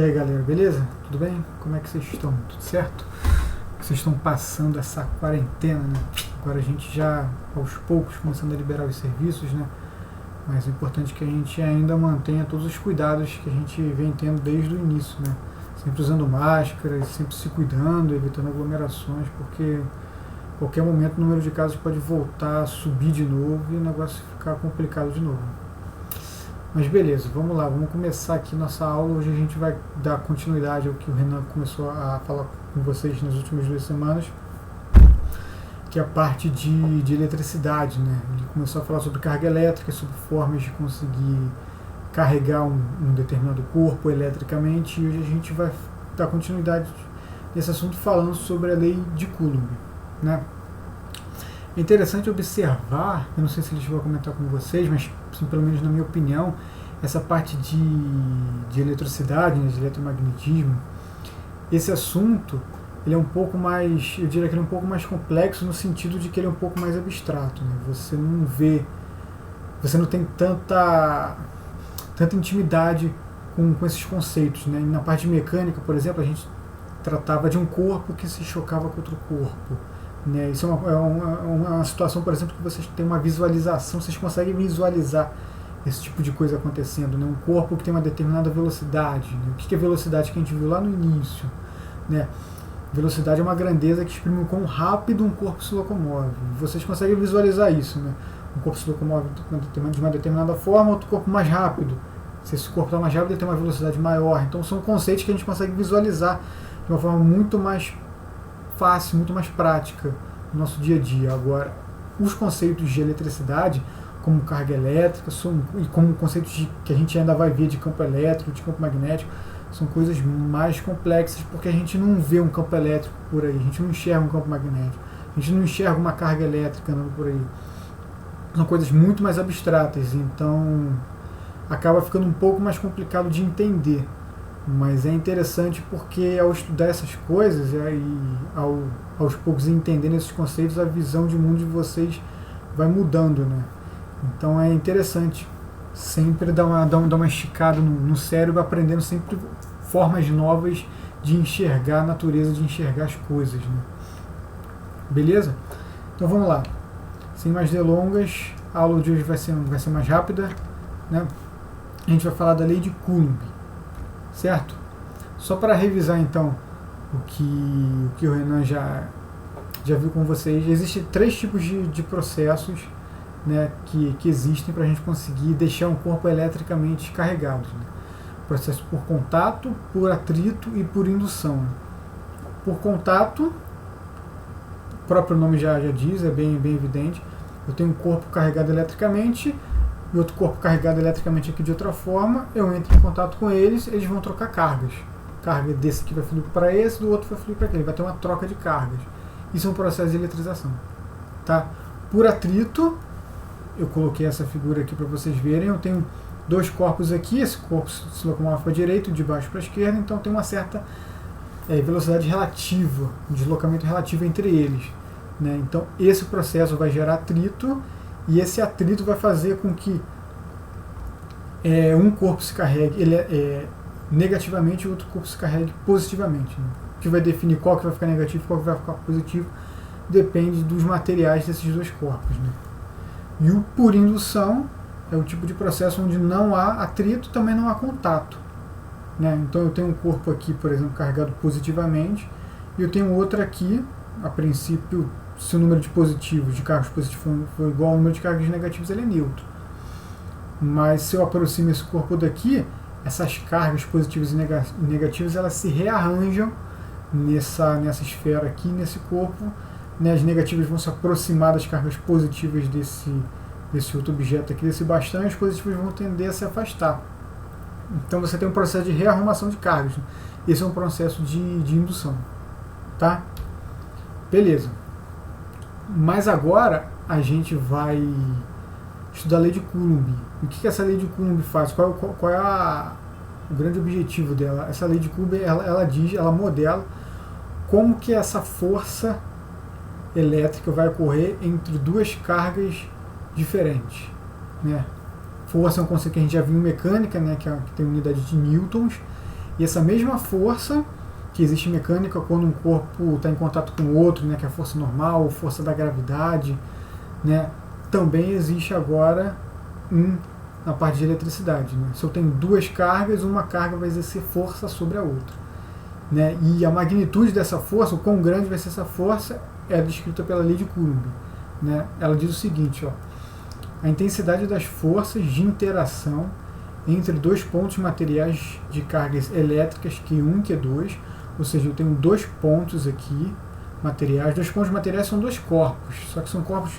E aí galera, beleza? Tudo bem? Como é que vocês estão? Tudo certo? Vocês estão passando essa quarentena, né? Agora a gente já, aos poucos, começando a liberar os serviços, né? Mas o importante é que a gente ainda mantenha todos os cuidados que a gente vem tendo desde o início, né? Sempre usando máscaras, sempre se cuidando, evitando aglomerações, porque a qualquer momento o número de casos pode voltar a subir de novo e o negócio ficar complicado de novo. Mas beleza, vamos lá, vamos começar aqui nossa aula. Hoje a gente vai dar continuidade ao que o Renan começou a falar com vocês nas últimas 2 semanas, que é a parte de eletricidade, né? Ele começou a falar sobre carga elétrica, sobre formas de conseguir carregar um determinado corpo eletricamente, e hoje a gente vai dar continuidade nesse assunto falando sobre a lei de Coulomb, né? É interessante observar, eu não sei se ele chegou a comentar com vocês, mas assim, pelo menos na minha opinião, essa parte de eletricidade, né, de eletromagnetismo, esse assunto, ele é um pouco mais, eu diria que ele é um pouco mais complexo no sentido de que ele é um pouco mais abstrato, né? Você não tem tanta intimidade com esses conceitos, né? E na parte mecânica, por exemplo, a gente tratava de um corpo que se chocava com outro corpo. Né? Isso é uma situação, por exemplo, que vocês têm uma visualização, vocês conseguem visualizar esse tipo de coisa acontecendo, né? Um corpo que tem uma determinada velocidade, né? O que é velocidade que a gente viu lá no início, né? Velocidade é uma grandeza que exprime o quão rápido um corpo se locomove. Vocês conseguem visualizar isso, né? Um corpo se locomove de uma determinada forma, outro corpo mais rápido. Se esse corpo está mais rápido, ele tem uma velocidade maior. Então são conceitos que a gente consegue visualizar de uma forma muito mais fácil, muito mais prática no nosso dia a dia. Agora, os conceitos de eletricidade, como carga elétrica, e como conceitos que a gente ainda vai ver de campo elétrico, de campo magnético, são coisas mais complexas, porque a gente não vê um campo elétrico por aí, a gente não enxerga um campo magnético, a gente não enxerga uma carga elétrica andando por aí. São coisas muito mais abstratas, então acaba ficando um pouco mais complicado de entender. Mas é interessante porque ao estudar essas coisas e aos poucos entendendo esses conceitos, a visão de mundo de vocês vai mudando, né? Então é interessante sempre dar uma esticada no cérebro, aprendendo sempre formas novas de enxergar a natureza, de enxergar as coisas, né? Beleza? Então vamos lá. Sem mais delongas, a aula de hoje vai ser mais rápida, né? A gente vai falar da lei de Coulomb. Certo? Só para revisar então o que o Renan já viu com vocês, existem 3 tipos de processos, né, que existem para a gente conseguir deixar um corpo eletricamente carregado, né? Processo por contato, por atrito e por indução. Por contato, o próprio nome já diz, é bem evidente. Eu tenho um corpo carregado eletricamente e outro corpo carregado eletricamente aqui de outra forma, eu entro em contato com eles vão trocar cargas. Carga desse aqui vai fluir para esse, do outro vai fluir para aquele, vai ter uma troca de cargas. Isso é um processo de eletrização. Tá? Por atrito, eu coloquei essa figura aqui para vocês verem, eu tenho 2 corpos aqui, esse corpo se locomove para a direita, de baixo para a esquerda, então tem uma certa velocidade relativa, um deslocamento relativo entre eles. Né? Então esse processo vai gerar atrito, e esse atrito vai fazer com que um corpo se carregue negativamente e o outro corpo se carregue positivamente. Né? O que vai definir qual que vai ficar negativo e qual que vai ficar positivo depende dos materiais desses 2 corpos. Né? E o por indução é o tipo de processo onde não há atrito, também não há contato. Né? Então eu tenho um corpo aqui, por exemplo, carregado positivamente, e eu tenho outro aqui, a princípio, se o número de positivos, de cargas positivos for igual ao número de cargas negativas, ele é neutro. Mas se eu aproximo esse corpo daqui, essas cargas positivas e negativas, elas se rearranjam nessa esfera aqui, nesse corpo. Né? As negativas vão se aproximar das cargas positivas desse outro objeto aqui, desse bastão, e as positivas vão tender a se afastar. Então você tem um processo de rearrumação de cargas. Esse é um processo de indução. Tá? Beleza. Mas agora a gente vai estudar a lei de Coulomb. O que essa lei de Coulomb faz? Qual é o grande objetivo dela? Essa lei de Coulomb, ela modela como que essa força elétrica vai ocorrer entre 2 cargas diferentes. Né? Força é um conceito que a gente já viu em mecânica, né, que tem unidade de newtons, E essa mesma força que existe mecânica quando um corpo está em contato com o outro, né, que é a força normal, força da gravidade, né, também existe agora na parte de eletricidade. Né? Se eu tenho duas cargas, uma carga vai exercer força sobre a outra. Né? E a magnitude dessa força, o quão grande vai ser essa força, é descrita pela lei de Coulomb. Né? Ela diz o seguinte, ó, a intensidade das forças de interação entre dois pontos materiais de cargas elétricas Q1 e Q2, ou seja, eu tenho dois pontos aqui materiais. Dois pontos materiais são dois corpos, só que são corpos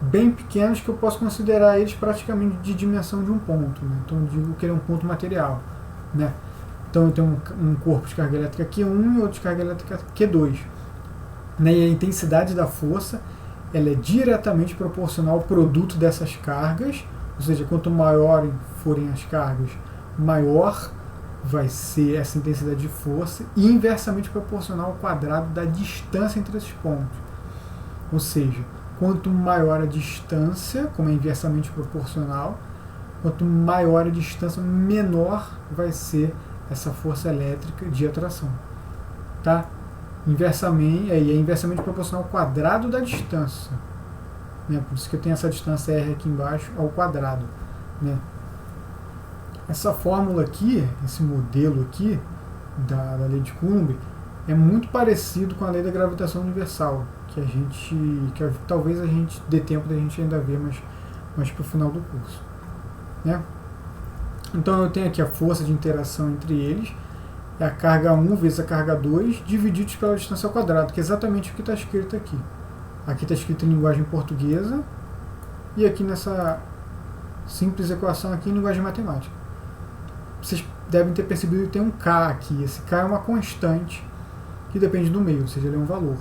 bem pequenos que eu posso considerar eles praticamente de dimensão de um ponto. Né? Então eu digo que ele é um ponto material. Né? Então eu tenho um corpo de carga elétrica Q1 e outro de carga elétrica Q2. Né? E a intensidade da força ela é diretamente proporcional ao produto dessas cargas, ou seja, quanto maior forem as cargas, maior vai ser essa intensidade de força e inversamente proporcional ao quadrado da distância entre esses pontos. Ou seja, quanto maior a distância, como é inversamente proporcional, quanto maior a distância, menor vai ser essa força elétrica de atração. Tá? Inversamente, é inversamente proporcional ao quadrado da distância. Né? Por isso que eu tenho essa distância R aqui embaixo ao quadrado. Né? Essa fórmula aqui, esse modelo aqui da lei de Coulomb é muito parecido com a lei da gravitação universal, que talvez a gente dê tempo da gente ainda ver, mas para o final do curso. Né? Então eu tenho aqui a força de interação entre eles, é a carga 1 vezes a carga 2 divididos pela distância ao quadrado, que é exatamente o que está escrito aqui. Aqui está escrito em linguagem portuguesa e aqui nessa simples equação aqui em linguagem matemática. Vocês devem ter percebido que tem um K aqui. Esse K é uma constante que depende do meio, ou seja, ele é um valor.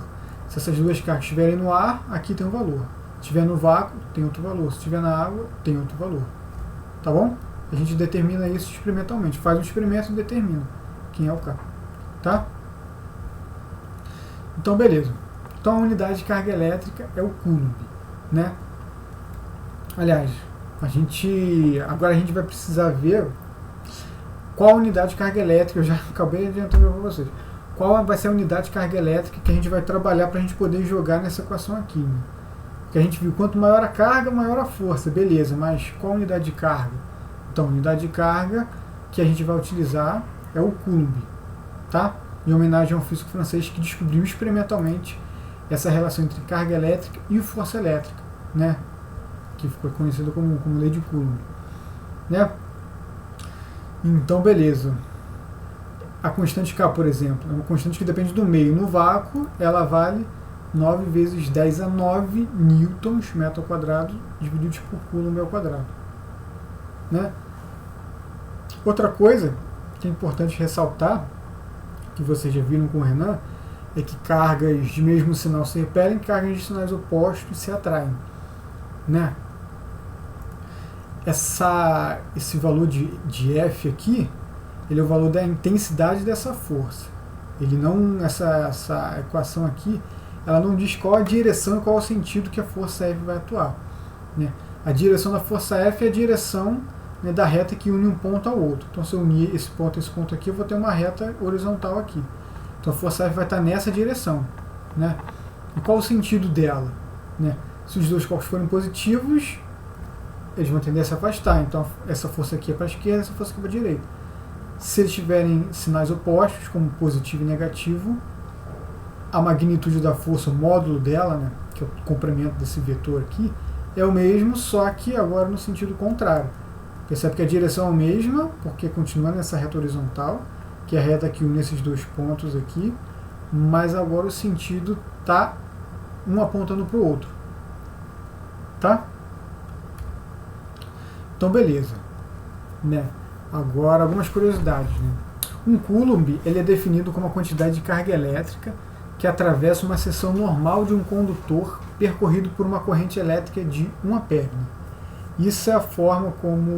Se essas duas cargas estiverem no ar, aqui tem um valor. Se estiver no vácuo, tem outro valor. Se estiver na água, tem outro valor. Tá bom? A gente determina isso experimentalmente. Faz um experimento e determina quem é o K. Tá? Então, beleza. Então, a unidade de carga elétrica é o Coulomb. Né? Aliás, agora a gente vai precisar ver qual a unidade de carga elétrica. Eu já acabei adiantando para vocês. Qual vai ser a unidade de carga elétrica que a gente vai trabalhar para a gente poder jogar nessa equação aqui. Né? Porque a gente viu quanto maior a carga, maior a força. Beleza, mas qual a unidade de carga? Então, a unidade de carga que a gente vai utilizar é o Coulomb. Tá? Em homenagem a um físico francês que descobriu experimentalmente essa relação entre carga elétrica e força elétrica. Né? Que ficou conhecido como lei de Coulomb. Né? Então, beleza. A constante K, por exemplo, é uma constante que depende do meio. No vácuo, ela vale 9 vezes 10 a 9 newtons metro ao quadrado, divididos por Coulomb ao quadrado. Né? Outra coisa que é importante ressaltar, que vocês já viram com o Renan, é que cargas de mesmo sinal se repelem, cargas de sinais opostos se atraem. Né? Esse valor de F aqui, ele é o valor da intensidade dessa força. Ele não, essa equação aqui, ela não diz qual a direção e qual o sentido que a força F vai atuar. Né? A direção da força F é a direção, né, da reta que une um ponto ao outro. Então, se eu unir esse ponto aqui, eu vou ter uma reta horizontal aqui. Então, a força F vai estar nessa direção. Né? E qual o sentido dela? Né? Se os dois corpos forem positivos, eles vão tender a se afastar. Então, essa força aqui é para a esquerda, essa força aqui é para a direita. Se eles tiverem sinais opostos, como positivo e negativo, a magnitude da força, o módulo dela, né, que é o comprimento desse vetor aqui, é o mesmo, só que agora no sentido contrário. Percebe que a direção é a mesma, porque continua nessa reta horizontal, que é a reta que une esses dois pontos aqui, mas agora o sentido está um apontando para o outro. Tá? Então, beleza. Né? Agora, algumas curiosidades. Né? Um Coulomb ele é definido como a quantidade de carga elétrica que atravessa uma seção normal de um condutor percorrido por uma corrente elétrica de 1 ampere. Né? Isso é a forma como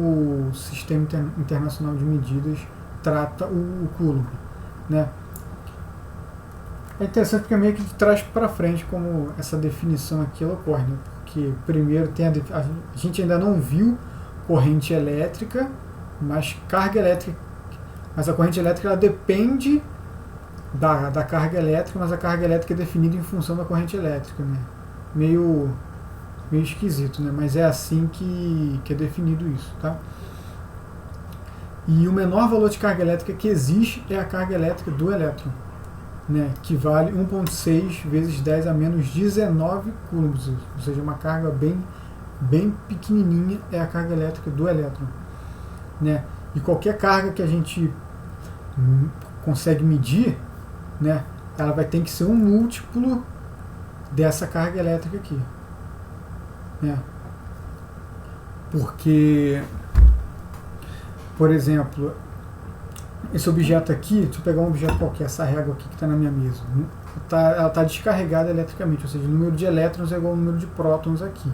o Sistema Internacional de Medidas trata o Coulomb. Né? É interessante porque meio que de trás para frente como essa definição aqui ela ocorre. Né? Porque primeiro a gente ainda não viu corrente elétrica, mas carga elétrica, Mas a corrente elétrica ela depende da carga elétrica, mas a carga elétrica é definida em função da corrente elétrica, né? Meio esquisito, né? Mas é assim que é definido isso, tá? E o menor valor de carga elétrica que existe é a carga elétrica do elétron, né? Que vale 1,6 vezes 10 a menos 19 coulombs, ou seja, uma carga bem pequenininha é a carga elétrica do elétron, né? E qualquer carga que a gente consegue medir, né, ela vai ter que ser um múltiplo dessa carga elétrica aqui, né? Porque, por exemplo, esse objeto aqui, deixa eu pegar um objeto qualquer, essa régua aqui que está na minha mesa, ela está descarregada eletricamente, ou seja, o número de elétrons é igual ao número de prótons aqui,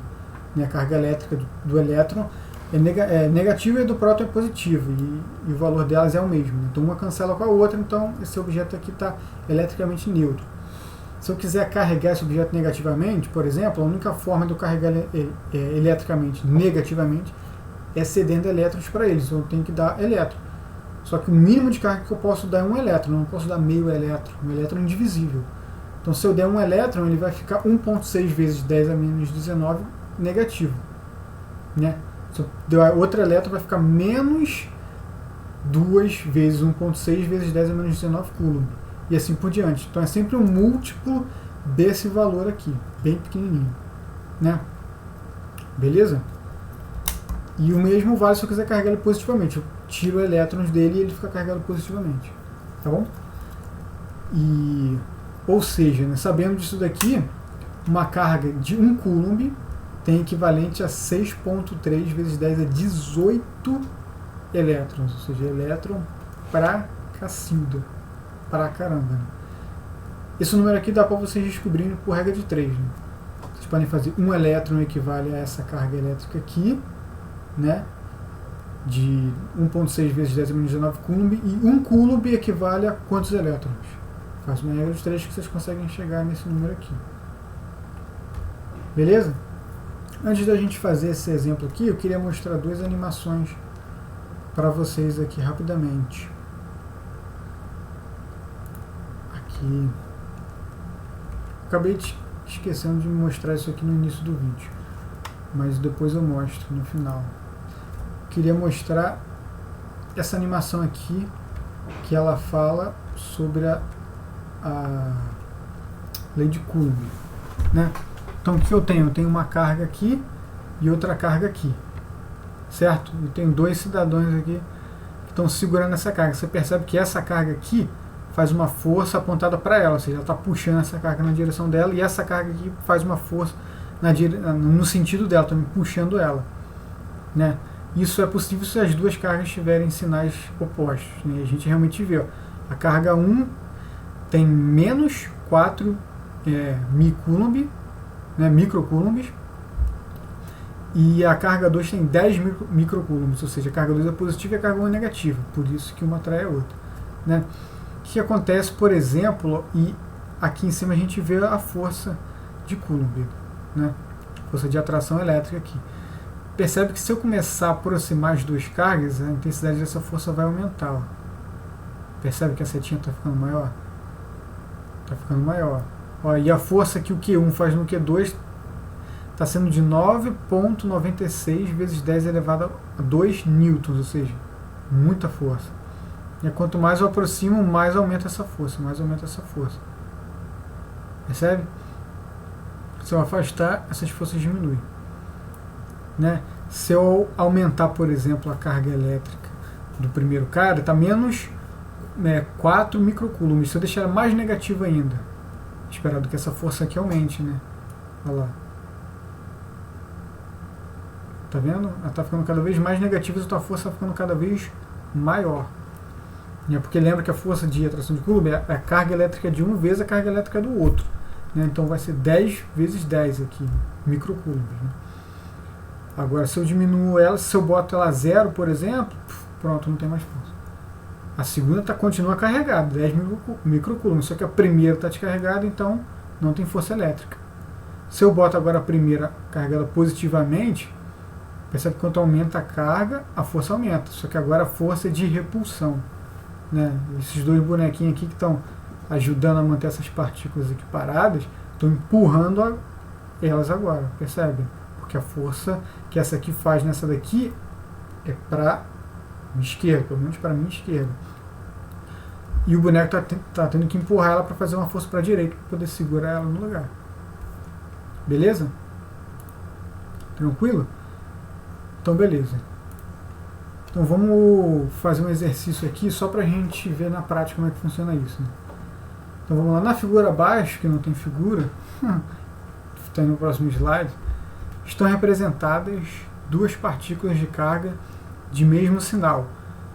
né? A carga elétrica do elétron é negativa e do próton é positiva, e o valor delas é o mesmo, né? Então uma cancela com a outra, então esse objeto aqui está eletricamente neutro. Se eu quiser carregar esse objeto negativamente, por exemplo, a única forma de eu carregar eletricamente negativamente é cedendo elétrons para eles, então eu tenho que dar elétron. Só que o mínimo de carga que eu posso dar é um elétron, eu não posso dar meio elétron, um elétron indivisível. Então se eu der um elétron, ele vai ficar 1,6 vezes 10 a menos 19 negativo, né? Se eu der outro elétron, vai ficar menos 2 vezes 1,6 vezes 10 a menos 19 coulomb. E assim por diante. Então é sempre um múltiplo desse valor aqui, bem pequenininho, né? Beleza? E o mesmo vale se eu quiser carregar ele positivamente. Eu tiro elétrons dele e ele fica carregado positivamente, tá bom? Ou seja, né, sabendo disso daqui, uma carga de 1 coulomb tem equivalente a 6,3 vezes 10 a 18 elétrons, ou seja, elétron pra cacilda, pra caramba, né? Esse número aqui dá para vocês descobrirem por regra de 3, né? Vocês podem fazer um elétron equivale a essa carga elétrica aqui, né? De 1,6 vezes 10 a menos 19 coulomb, e 1 coulomb equivale a quantos elétrons? Faz uma regra de 3 que vocês conseguem chegar nesse número aqui. Beleza? Antes da gente fazer esse exemplo aqui, eu queria mostrar duas animações para vocês aqui rapidamente. Aqui. Acabei esquecendo de mostrar isso aqui no início do vídeo, mas depois eu mostro no final. Queria mostrar essa animação aqui, que ela fala sobre a lei de Coulomb, né? Então o que eu tenho? Eu tenho uma carga aqui e outra carga aqui, certo? Eu tenho dois cidadãos aqui que estão segurando essa carga. Você percebe que essa carga aqui faz uma força apontada para ela, ou seja, ela está puxando essa carga na direção dela, e essa carga aqui faz uma força no sentido dela, também puxando ela, né? Isso é possível se as duas cargas tiverem sinais opostos, né? A gente realmente vê, ó, a carga 1 tem menos 4 micoulomb, né, microcoulombs, e a carga 2 tem 10 microcoulombs, ou seja, a carga 2 é positiva e a carga 1 é negativa, por isso que uma atrai a outra, né? O que acontece, por exemplo, e aqui em cima a gente vê a força de Coulomb, né? Força de atração elétrica aqui. Percebe que se eu começar a aproximar as duas cargas, a intensidade dessa força vai aumentar, ó. Percebe que a setinha está ficando maior? Está ficando maior. Ó, e a força que o Q1 faz no Q2 está sendo de 9,96 vezes 10 elevado a 2 newtons, ou seja, muita força. E quanto mais eu aproximo, mais aumenta essa força, Percebe? Se eu afastar, essas forças diminuem, né? Se eu aumentar, por exemplo, a carga elétrica do primeiro cara, está menos 4 microcoulombs. Se eu deixar ela mais negativa ainda, esperado que essa força aqui aumente, né? Olha lá. Tá vendo? Ela está ficando cada vez mais negativa, e a tua força está ficando cada vez maior. Porque lembra que a força de atração de Coulomb é a carga elétrica de um vezes a carga elétrica do outro, né? Então vai ser 10 vezes 10 aqui, microcoulombs, né? Agora, se eu diminuo ela, se eu boto ela a 0, por exemplo, pronto, não tem mais força. A segunda continua carregada, 10 microcoulombs, só que a primeira está descarregada, então não tem força elétrica. Se eu boto agora a primeira carregada positivamente, percebe que quanto aumenta a carga, a força aumenta, só que agora a força é de repulsão. né? Esses dois bonequinhos aqui que estão ajudando a manter essas partículas aqui paradas, estão empurrando elas agora, percebe? Porque a força que essa aqui faz nessa daqui é para minha esquerda, pelo menos para minha esquerda. E o boneco tá tendo que empurrar ela para fazer uma força para a direita, para poder segurar ela no lugar. Beleza? Tranquilo? Então beleza. Então vamos fazer um exercício aqui só para a gente ver na prática como é que funciona isso, né? Então vamos lá, na figura abaixo, que não tem figura, está no próximo slide, estão representadas duas partículas de carga de mesmo sinal,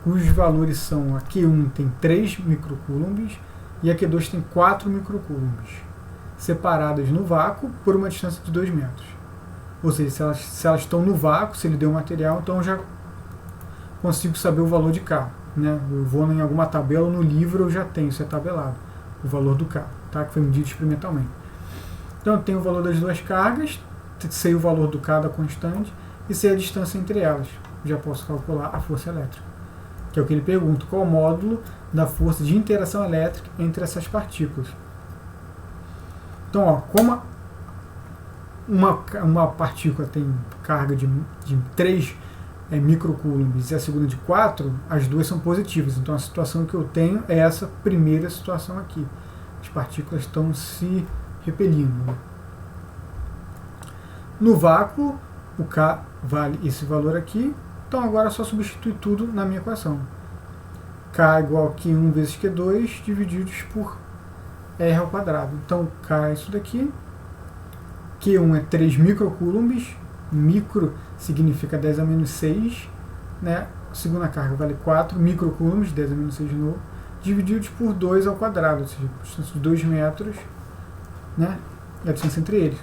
cujos valores são a Q1 tem 3 microcoulombs e a Q2 tem 4 microcoulombs, separadas no vácuo por uma distância de 2 metros. Ou seja, se elas estão no vácuo, se ele deu material, então eu já consigo saber o valor de K. Né? Eu vou em alguma tabela ou no livro, eu já tenho, isso é tabelado, o valor do K, tá? Que foi medido experimentalmente. Então eu tenho o valor das duas cargas, sei o valor do K da constante e sei a distância entre elas. Já posso calcular a força elétrica, que é o que ele pergunta, qual o módulo da força de interação elétrica entre essas partículas. Então, ó, como uma partícula tem carga de 3 microcoulombs e a segunda de 4, as duas são positivas. Então a situação que eu tenho é essa primeira situação aqui. As partículas estão se repelindo. Né? No vácuo, o K vale esse valor aqui. Então agora é só substituir tudo na minha equação. K igual a Q1 vezes Q2 divididos por R ao quadrado. Então K é isso daqui. Q1 é 3 microcoulombs. Micro significa 10 a menos 6. Né? A segunda carga vale 4 microcoulombs, 10 a menos 6 de novo, divididos por 2 ao quadrado, ou seja, a distância de 2 metros, né? E a distância entre eles.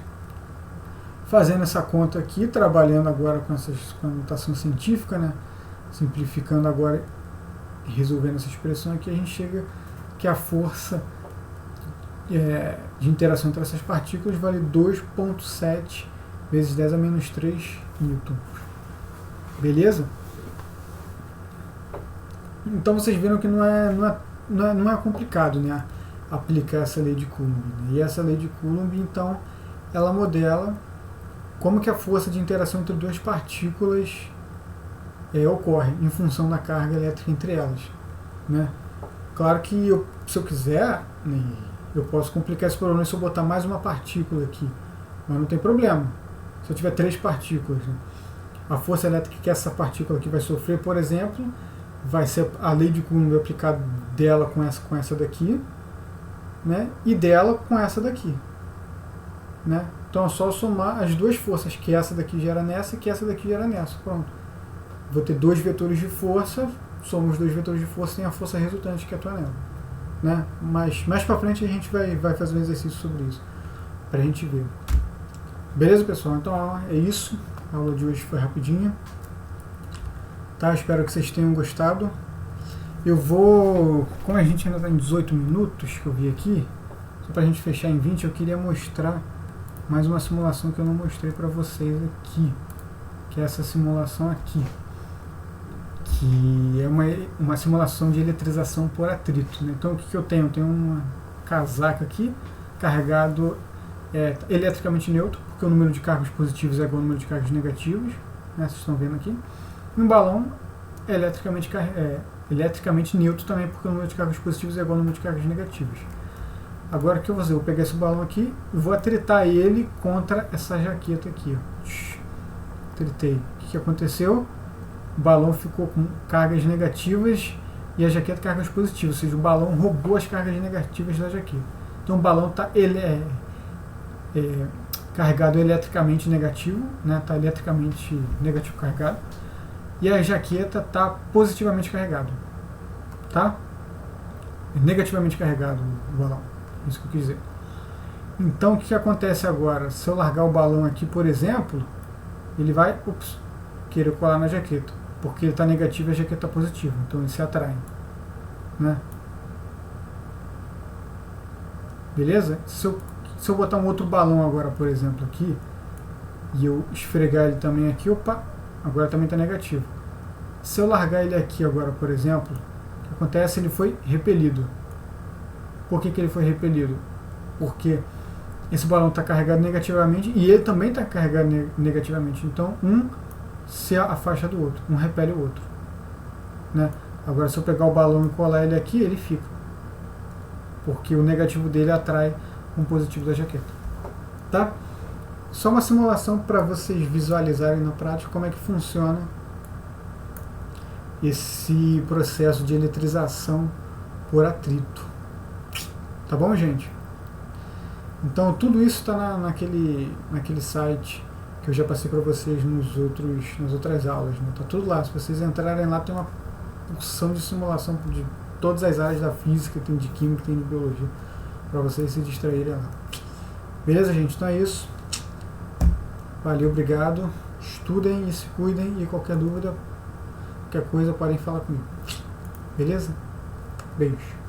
Fazendo essa conta aqui, trabalhando agora com a notação científica, né? Simplificando agora e resolvendo essa expressão aqui, a gente chega que a força de interação entre essas partículas vale 2,7 vezes 10 a menos 3 newtons. Beleza? Então vocês viram que não é complicado, né? Aplicar essa lei de Coulomb. Né? E essa lei de Coulomb, então, ela modela como que a força de interação entre duas partículas ocorre em função da carga elétrica entre elas. Né? Claro que se eu quiser, né, eu posso complicar esse problema se eu botar mais uma partícula aqui, mas não tem problema. Se eu tiver 3 partículas, né? A força elétrica que essa partícula aqui vai sofrer, por exemplo, vai ser a lei de Coulomb aplicada dela com essa daqui, né? E dela com essa daqui. Né? Então é só somar as duas forças, que essa daqui gera nessa e que essa daqui gera nessa. Pronto. Vou ter 2 vetores de força, soma os 2 vetores de força e tem a força resultante que atua nela. Né? Mas mais pra frente a gente vai fazer um exercício sobre isso, pra gente ver. Beleza, pessoal? Então é isso. A aula de hoje foi rapidinha. Tá? Espero que vocês tenham gostado. Eu vou, como a gente ainda está em 18 minutos, que eu vi aqui, só pra gente fechar em 20, eu queria mostrar mais uma simulação que eu não mostrei para vocês aqui, que é essa simulação aqui, que é uma simulação de eletrização por atrito. Né? Então o que eu tenho? Eu tenho uma casaca aqui, carregado eletricamente neutro, porque o número de cargas positivos é igual ao número de cargas negativas, né? Vocês estão vendo aqui. E um balão eletricamente neutro também, porque o número de cargas positivas é igual ao número de cargas negativas. Agora o que eu vou fazer? Eu vou pegar esse balão aqui e vou atritar ele contra essa jaqueta aqui. Ó. Atritei. O que aconteceu? O balão ficou com cargas negativas e a jaqueta cargas positivas, ou seja, o balão roubou as cargas negativas da jaqueta. Então o balão está carregado eletricamente negativo, né? Está eletricamente negativo carregado, e a jaqueta está positivamente carregado, tá? Negativamente carregado o balão, isso que eu quis dizer. Então o que acontece agora? Se eu largar o balão aqui, por exemplo, ele vai querer colar na jaqueta, porque ele está negativo e a jaqueta está positiva, então eles se atraem, né? Beleza? Se eu botar um outro balão agora, por exemplo, aqui, e eu esfregar ele também aqui, opa, agora também está negativo. Se eu largar ele aqui agora, por exemplo, o que acontece? Ele foi repelido. Por que ele foi repelido? Porque esse balão está carregado negativamente e ele também está carregado negativamente. Então, um se afasta do outro, um repele o outro. Né? Agora, se eu pegar o balão e colar ele aqui, ele fica. Porque o negativo dele atrai o positivo da jaqueta. Tá? Só uma simulação para vocês visualizarem na prática como é que funciona esse processo de eletrização por atrito. Tá bom, gente? Então tudo isso está naquele site que eu já passei para vocês nas outras aulas. Né? Tá tudo lá. Se vocês entrarem lá, tem uma porção de simulação de todas as áreas da física, tem de química, tem de biologia, para vocês se distraírem lá. Beleza, gente? Então é isso. Valeu, obrigado. Estudem e se cuidem, e qualquer dúvida, qualquer coisa, podem falar comigo. Beleza? Beijo.